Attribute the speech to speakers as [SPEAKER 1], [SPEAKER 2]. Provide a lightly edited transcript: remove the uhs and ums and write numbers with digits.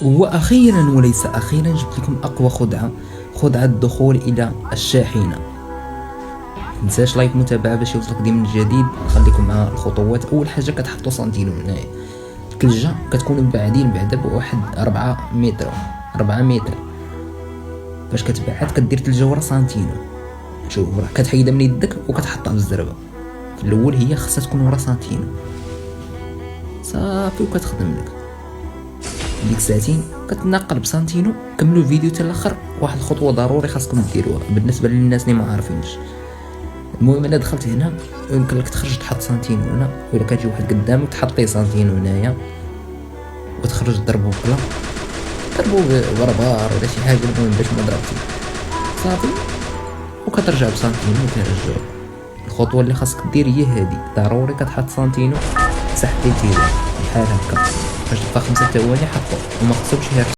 [SPEAKER 1] واخيرا وليس اخيرا جبت لكم اقوى خدعه الدخول الى الشاحنه. متنساش لايك متابعه باش يوصلك ديما الجديد. نخليكم مع الخطوات. اول حاجه كتحطوا سنتينو هنايا، الثلجه كتكونوا بعادين بعدا بواحد 4 متر. فاش كتبعد كدير ثلجه ورا سنتينو. شوف راه كتحيدها من يدك وكتحطها بالزربه. في الاول هي خاصها تكون ورا سنتينو صافي وكتخدم لك. ديك ساعتين كتناقل بسنتينو. كملوا الفيديو حتى الاخر. واحد الخطوه ضروري خاصكم ديروها بالنسبه للناس اللي ما عارفينش. المهم انا دخلت هنا يمكن لك تخرج تحط سنتينو هنا، ولا كتجي واحد قدامك تحطي سنتينو هنايا وتخرج تضربو بلا ضربو بربار ولا شي حاجه. المهم باش ما ضربتي صافي وكترجع بسنتينو وكيرجعو. الخطوه اللي خاصك دير هي هادي، ضروري كتحط سنتينو تحت التيران بحال هكا. باش تبقى 5 ثواني حطو وما خصهمش